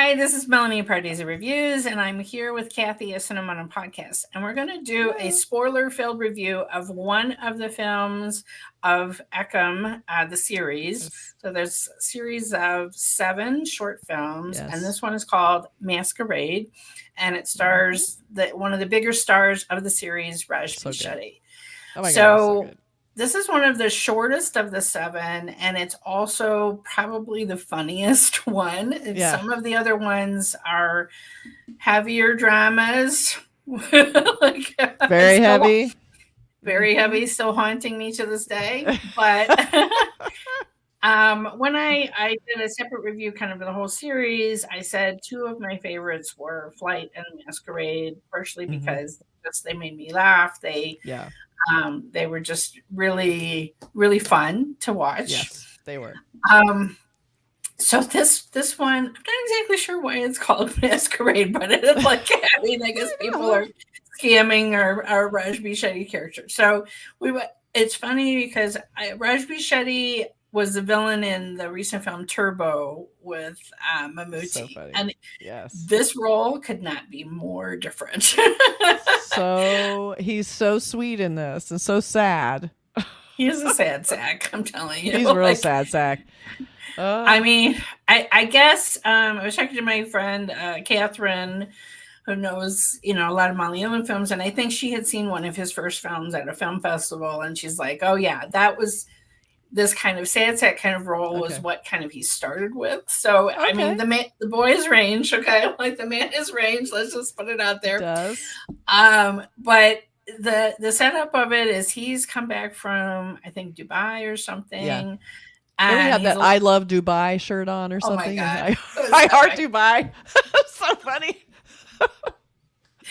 Hi, this is Melanie Pardesi Reviews, and I'm here with Kathy, a Cinema on Podcast. And we're going to do a spoiler-filled review of one of the films of EKAM, the series. Yes. So there's a series of 7 short films, Yes. and this one is called Masquerade, and it stars one of the bigger stars of the series, Raj B. Shetty. Oh my God, So good. this is one of the shortest of the 7, and it's also probably the funniest one. Yeah. Some of the other ones are heavier dramas. Like, very heavy. Very heavy, still haunting me to this day. But when I did a separate review kind of of the whole series, I said 2 of my favorites were Flight and Masquerade, partially because they made me laugh. They were just really, really fun to watch. Yes, they were. So this one, I'm not exactly sure why it's called Masquerade, but it's like, I mean, I guess people are scamming our Raj B. Shetty character. So it's funny because Raj B. Shetty was the villain in the recent film Turbo with Mammootty. So funny. And yes, this role could not be more different. So he's so sweet in this and so sad. He's a sad sack, I'm telling you. He's a real sad sack. I mean, I guess I was talking to my friend Catherine, who knows, a lot of Malayalam films, and I think she had seen one of his first films at a film festival, and she's like, "Oh yeah, that was this kind of sad sack kind of role was what kind of he started with." So I mean, the boy is range, okay, like the man is range. Let's just put it out there. It does. But the setup of it is he's come back from, I think, Dubai or something. Yeah. And he had that "I love Dubai" shirt on or something. Oh my God. I heart Dubai. So funny.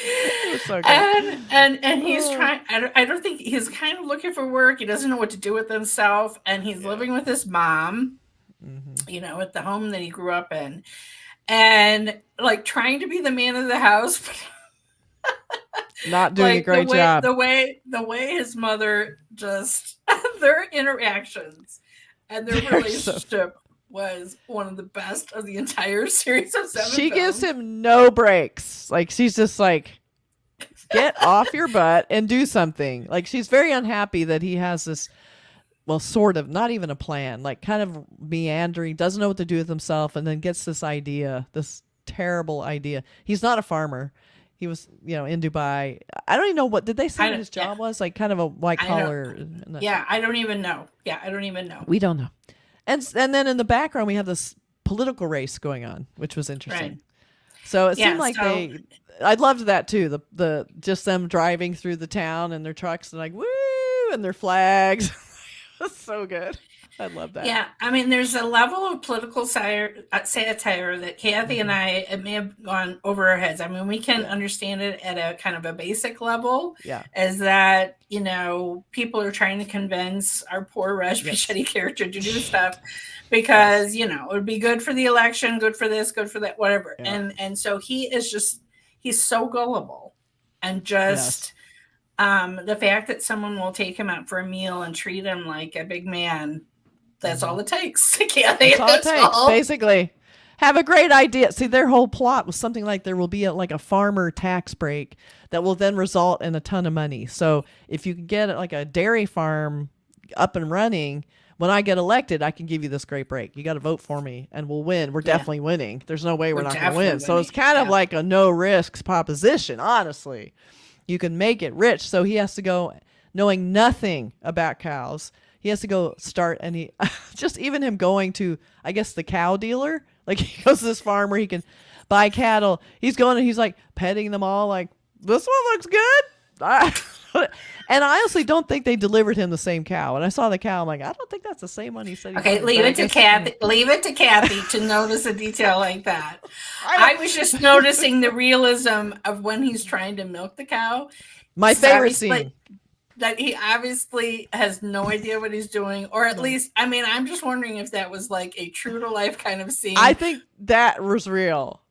It was so good. And he's trying. I don't think he's kind of looking for work. He doesn't know what to do with himself, and he's living with his mom. At the home that he grew up in, and like trying to be the man of the house. Not doing a great job. The way his mother just their interactions and their relationship was one of the best of the entire series of 7 She films. gives him no breaks. Like, she's just like, get off your butt and do something. Like, she's very unhappy that he has this, well, sort of, not even a plan, like kind of meandering, doesn't know what to do with himself, and then gets this idea, this terrible idea. He's not a farmer. He was, in Dubai. I don't even know did they say what his job was? Like kind of a white collar. I don't even know. Yeah, I don't even know. We don't know. And then in the background, we have this political race going on, which was interesting. Right. So it seemed like I loved that too. The just them driving through the town in their trucks and like, woo, and their flags. It was so good. I love that. Yeah, I mean, there's a level of political satire that Kathy and I, it may have gone over our heads. I mean, we can understand it at a kind of a basic level. Yeah. As that, people are trying to convince our poor Raj B. Shetty character to do stuff because, it would be good for the election, good for this, good for that, whatever. Yeah. And so he's so gullible and just... the fact that someone will take him out for a meal and treat him like a big man, that's all it takes. That's all it takes, basically. Have a great idea. See, their whole plot was something like there will be a farmer tax break that will then result in a ton of money. So if you can get like a dairy farm up and running, when I get elected, I can give you this great break. You got to vote for me and we'll win. We're definitely winning. There's no way we're not going to win. Winning. So it's kind of like a no risks proposition, honestly. You can make it rich. So he has to go knowing nothing about cows. He has to go start, and he just even him going to, I guess, the cow dealer. Like he goes to this farm where he can buy cattle. He's going and he's like petting them all like, this one looks good. And I honestly don't think they delivered him the same cow. And I saw the cow. I'm like, I don't think that's the same one he said. Okay, leave it to Kathy. Leave it to Kathy to notice a detail like that. I was just noticing the realism of when he's trying to milk the cow. My favorite scene. That he obviously has no idea what he's doing, or at least, I mean, I'm just wondering if that was like a true to life kind of scene. I think that was real.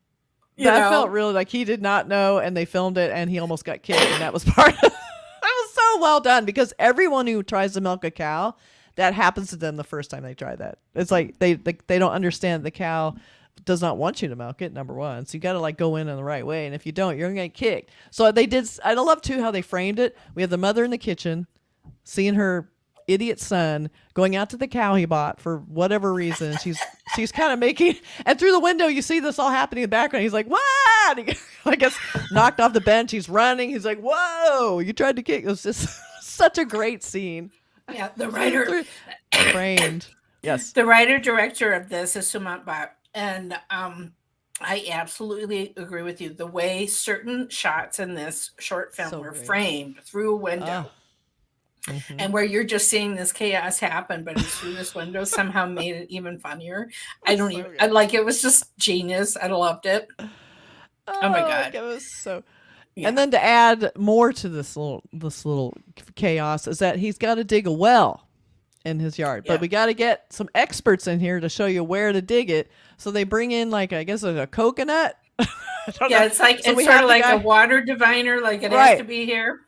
That felt real. Like he did not know, and they filmed it, and he almost got killed, and that was part of it. That was so well done because everyone who tries to milk a cow, that happens to them the first time they try that. It's like they don't understand the cow does not want you to milk it, number one. So you got to like go in the right way. And if you don't, you're going to get kicked. So they did. I love too how they framed it. We have the mother in the kitchen seeing her idiot son going out to the cow he bought for whatever reason. She's kind of making, and through the window you see this all happening in the background. He's like, what? I guess knocked off the bench. He's running. He's like, whoa, you tried to kick. It was just such a great scene. Yeah, the writer framed. Yes. The writer director of this is Sumanth Bhat. And I absolutely agree with you. The way certain shots in this short film were framed through a window. Mm-hmm. And where you're just seeing this chaos happen, but it's through this window somehow made it even funnier. It was just genius. I loved it. Oh my God. It was so. Yeah. And then to add more to this little chaos is that he's got to dig a well in his yard, but we got to get some experts in here to show you where to dig it. So they bring in like, I guess a coconut. It's like, so it's sort of like a water diviner, like it has to be here.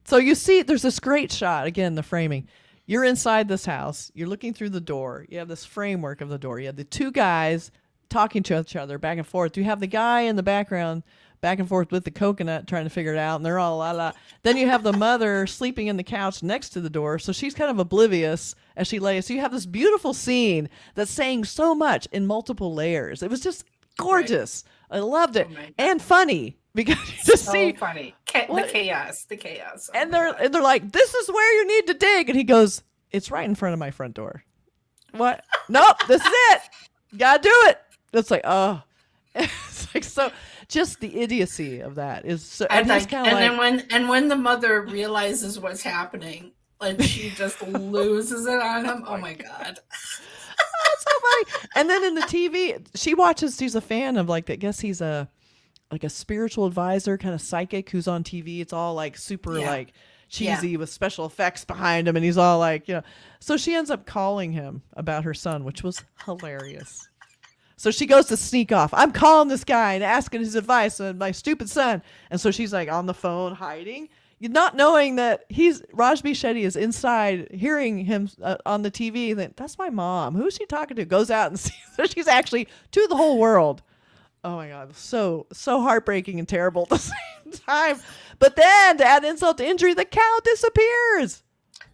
So you see, there's this great shot, again, the framing. You're inside this house. You're looking through the door. You have this framework of the door. You have the two guys talking to each other back and forth. You have the guy in the background back and forth with the coconut trying to figure it out, and they're all la la. Then you have the mother sleeping in the couch next to the door, so she's kind of oblivious as she lays. So you have this beautiful scene that's saying so much in multiple layers. It was just gorgeous. Right. I loved it. And funny. Because you just see funny. The chaos. Oh and they're like, this is where you need to dig. And he goes, it's right in front of my front door. What? Nope, this is it. Gotta do it. It's like, oh. It's like, so just the idiocy of that is so, and when the mother realizes what's happening, like she just loses it on him. Oh my God. That's so funny. And then in the TV, she's a fan of like, I guess he's a spiritual advisor, kind of psychic who's on TV. It's all like super like cheesy with special effects behind him. And he's all like, so she ends up calling him about her son, which was hilarious. So she goes to sneak off. I'm calling this guy and asking his advice on my stupid son. And so she's like on the phone hiding, not knowing that Raj B. Shetty is inside hearing him on the TV. That's my mom. Who's she talking to? Goes out and sees her. She's actually to the whole world. Oh my God, so heartbreaking and terrible at the same time. But then to add insult to injury, the cow disappears.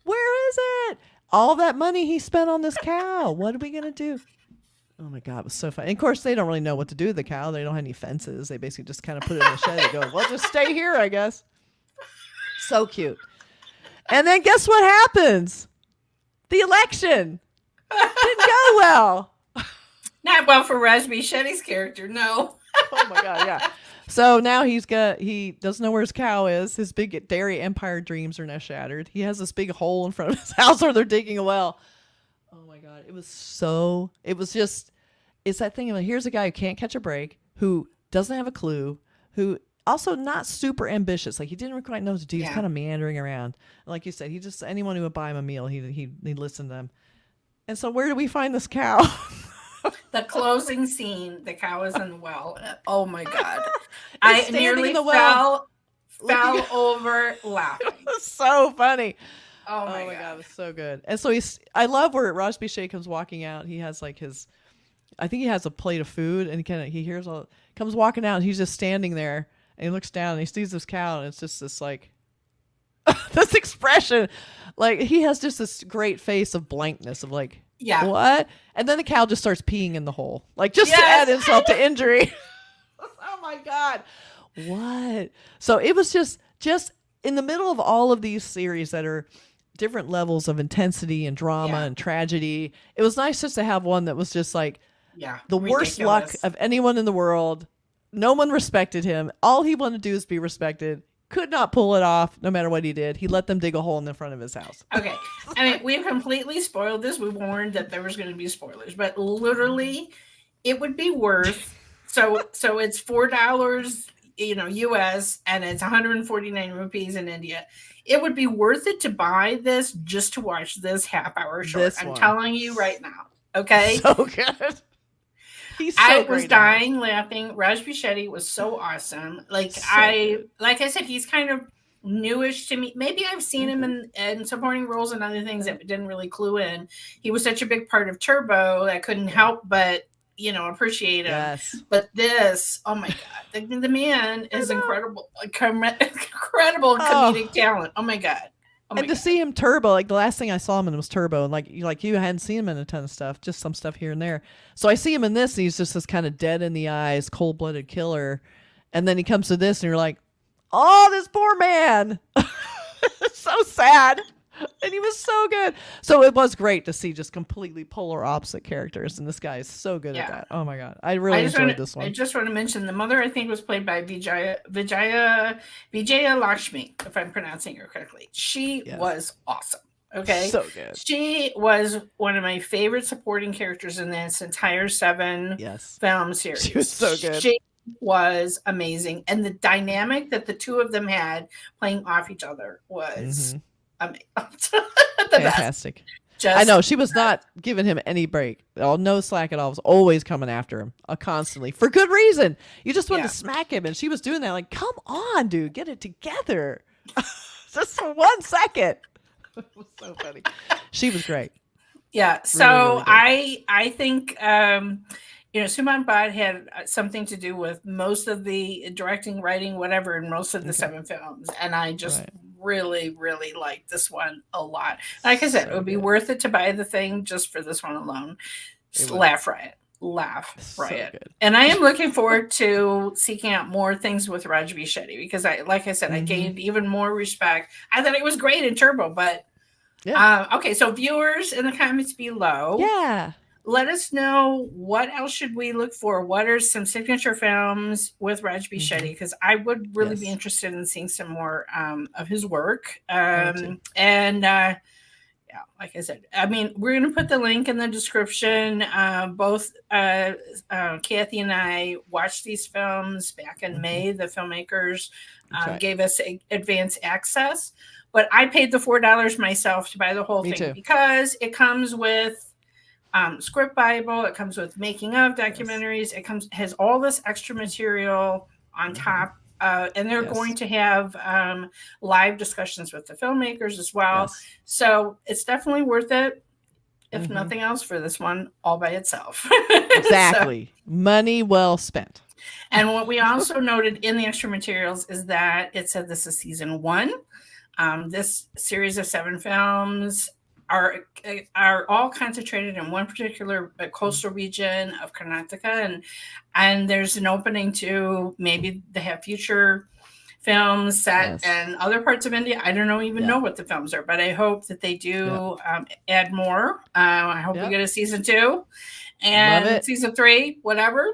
Where is it? All that money he spent on this cow. What are we going to do? Oh my God, it was so fun. And of course, they don't really know what to do with the cow. They don't have any fences. They basically just kind of put it in a shed and go, well, just stay here, I guess. So cute. And then guess what happens? The election didn't go well. Not well for Raj B. Shetty's character, no. Oh my God, yeah. So now he doesn't know where his cow is. His big dairy empire dreams are now shattered. He has this big hole in front of his house where they're digging a well. Oh my God, it's that thing of here's a guy who can't catch a break, who doesn't have a clue, who also not super ambitious. Like he didn't quite know what to do. He's kind of meandering around. And like you said, anyone who would buy him a meal, he'd listen to them. And so where do we find this cow? The closing scene, the cow is in the well. Oh my God. I nearly fell over laughing. It was so funny. Oh my God. It was so good. And so I love where Raj B. Shetty comes walking out. He has like I think he has a plate of food, and he hears comes walking out, and he's just standing there, and he looks down and he sees this cow, and it's just this like this expression. Like he has just this great face of blankness of like, what? And then the cow just starts peeing in the hole. Like just to add insult to injury. Oh my God. What? So it was just in the middle of all of these series that are different levels of intensity and drama and tragedy. It was nice just to have one that was just like the worst luck of anyone in the world. No one respected him. All he wanted to do is be respected. Could not pull it off no matter what he did. He let them dig a hole in the front of his house. Okay. I mean, we've completely spoiled this. We warned that there was going to be spoilers, but literally it would be worth, so it's $4, US, and it's 149 rupees in India. It would be worth it to buy this just to watch this half-hour short. I'm telling you right now. Okay. So good. I was dying laughing. Raj B. Shetty was so awesome. Like I said, he's kind of newish to me. Maybe I've seen him in supporting roles and other things that didn't really clue in. He was such a big part of Turbo that I couldn't help but appreciate him. Yes. But this, oh my God, the man is incredible, incredible comedic talent. Oh my God. And to see him Turbo, like the last thing I saw him in was Turbo, and like you hadn't seen him in a ton of stuff, just some stuff here and there. So I see him in this, and he's just this kind of dead in the eyes, cold-blooded killer. And then he comes to this, and you're like, oh, this poor man. It's so sad. And he was so good. So it was great to see just completely polar opposite characters. And this guy is so good at that. Oh my God. I really enjoyed this one. I just want to mention the mother, I think, was played by Vijaya Lakshmi, if I'm pronouncing her correctly. She was awesome. Okay. So good. She was one of my favorite supporting characters in this entire 7 film series. She was so good. She was amazing. And the dynamic that the two of them had playing off each other was fantastic. I know she was not giving him any break. No slack at all. Was always coming after him constantly for good reason. You just wanted to smack him, and she was doing that. Like, come on, dude, get it together. Just for 1 second. It was so funny. She was great. Yeah. So really I think Sumanth Bhat had something to do with most of the directing, writing, whatever, in most of the 7 films, and I just really, really like this one a lot. Like I said, it would be worth it to buy the thing just for this one alone. Laugh riot. And I am looking forward to seeking out more things with Raj B Shetty, because like I said, I gained even more respect. I thought it was great in Turbo, but okay. So viewers, in the comments below, let us know, what else should we look for? What are some signature films with Raj B Shetty? Because I would really be interested in seeing some more of his work. Like I said, I mean, we're going to put the link in the description. Both Kathy and I watched these films back in May. The filmmakers gave us advance access, but I paid the $4 myself to buy the whole thing because it comes with script Bible. It comes with making of documentaries. It has all this extra material on top. And they're going to have live discussions with the filmmakers as well. So it's definitely worth it, if nothing else, for this one all by itself. Exactly. Money well spent. And what we also noted in the extra materials is that it said this is season 1. This series of 7 films are all concentrated in one particular coastal region of Karnataka, and there's an opening to maybe they have future films set in other parts of India. I don't know what the films are, but I hope that they do add more. I hope we get a season 2 and season 3, whatever.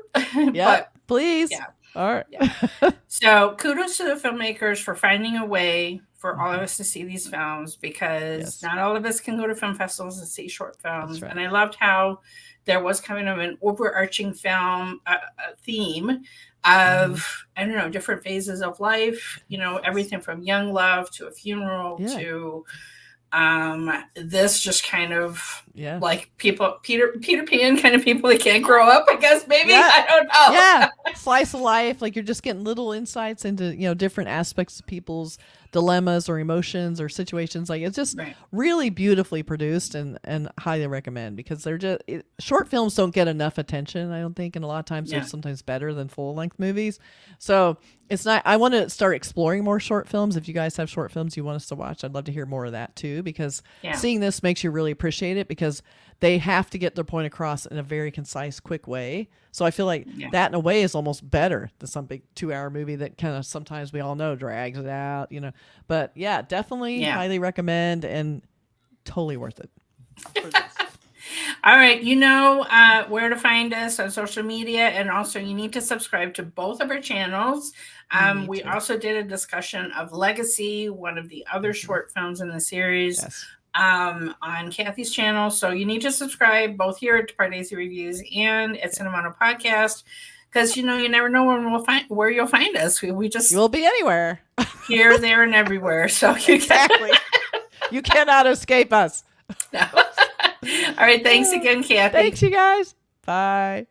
But please. All right. So kudos to the filmmakers for finding a way for all of us to see these films, because not all of us can go to film festivals and see short films. And I loved how there was kind of an overarching film theme of, I don't know, different phases of life, everything from young love to a funeral to this just kind of like Peter Pan kind of people that can't grow up, I guess, maybe. I don't know. Slice of life. Like, you're just getting little insights into, different aspects of people's dilemmas or emotions or situations. Like, it's just really beautifully produced, and highly recommend, because they're just short films don't get enough attention, I don't think, and a lot of times they're sometimes better than full-length movies. So it's not, I want to start exploring more short films. If you guys have short films you want us to watch, I'd love to hear more of that too, because seeing this makes you really appreciate it, because they have to get their point across in a very concise, quick way. So I feel like that in a way is almost better than some big 2-hour movie that kind of, sometimes we all know, drags it out, But definitely highly recommend, and totally worth it. All right. Where to find us on social media, and also you need to subscribe to both of our channels. We also did a discussion of Legacy, one of the other short films in the series. On Kathy's channel. So you need to subscribe both here at Pardesi Reviews and at Cinemano Podcast, because you never know where you'll find us. We just will be anywhere, here, there, and everywhere. So you cannot escape us. No. All right. Thanks again, Kathy. Thanks, you guys. Bye.